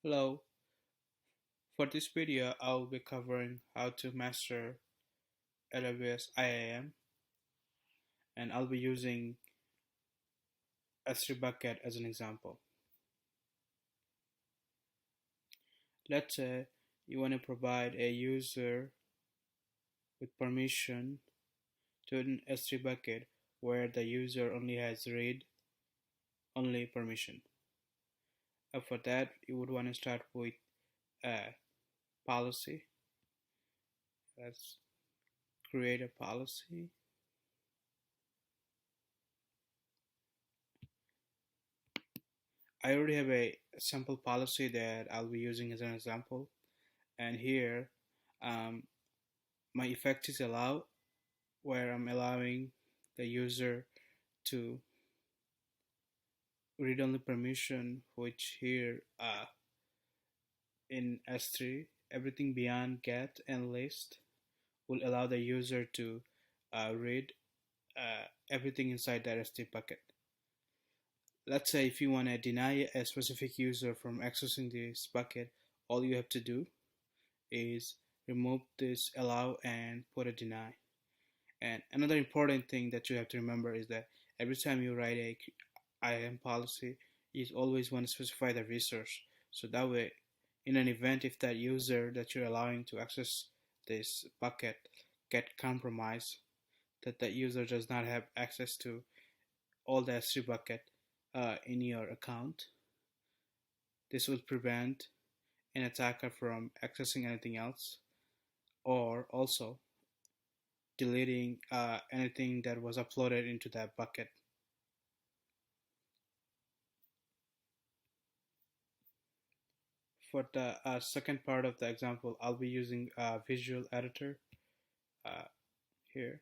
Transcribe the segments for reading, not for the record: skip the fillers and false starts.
Hello, for this video I'll be covering how to master AWS IAM, and I'll be using S3 bucket as an example. Let's say you want to provide a user with permission to an S3 bucket where the user only has read only permission. For that, you would want to start with a policy. Let's create a policy. I already have a sample policy that I'll be using as an example, and here my effect is allow, where I'm allowing the user to read only permission, which here in S3 everything beyond get and list will allow the user to read everything inside that S3 bucket. Let's say if you want to deny a specific user from accessing this bucket, all you have to do is remove this allow and put a deny. And another important thing that you have to remember is that every time you write a IAM policy, you always want to specify the resource. So that way, in an event, if that user that you're allowing to access this bucket get compromised, that user does not have access to all the S3 bucket in your account. This will prevent an attacker from accessing anything else, or also deleting anything that was uploaded into that bucket. For the second part of the example, I'll be using Visual Editor here.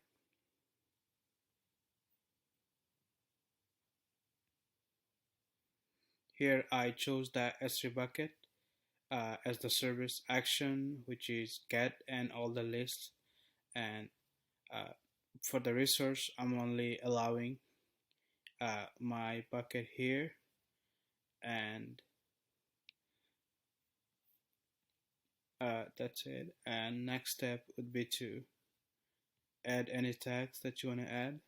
Here I chose the S3 bucket as the service action, which is get and all the lists, and for the resource I'm only allowing my bucket here, and that's it. And next step would be to add any tags that you want to add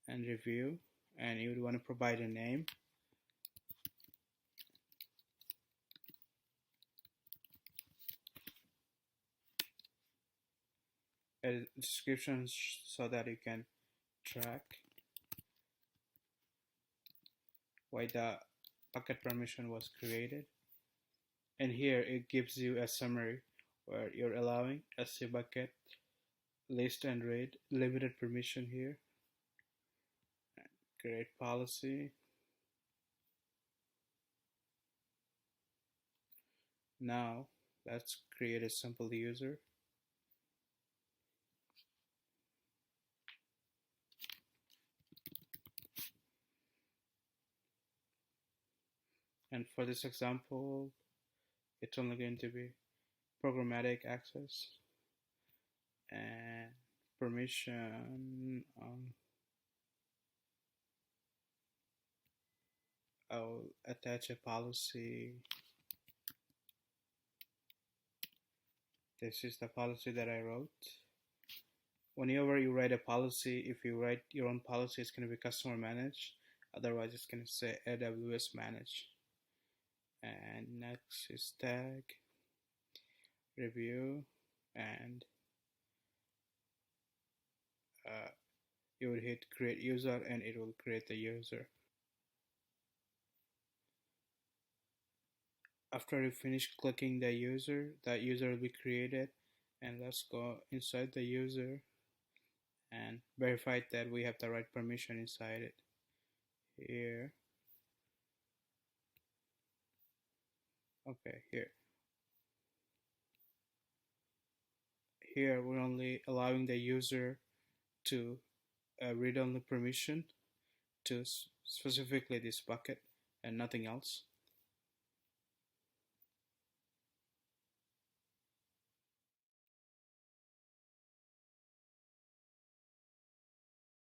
and review, and you would want to provide a name. A description so that you can track why the bucket permission was created. And here it gives you a summary where you're allowing S3 bucket, list and read, limited permission here, create policy. Now let's create a simple user. And for this example, it's only going to be programmatic access and permission. I'll attach a policy. This is the policy that I wrote. Whenever you write a policy, if you write your own policy, it's going to be customer managed. Otherwise, it's going to say AWS managed. And next is tag, review, and you will hit create user and it will create the user. After you finish clicking the user, that user will be created, and let's go inside the user and verify that we have the right permission inside it. Here. Okay, here we're only allowing the user to read only permission to specifically this bucket and nothing else.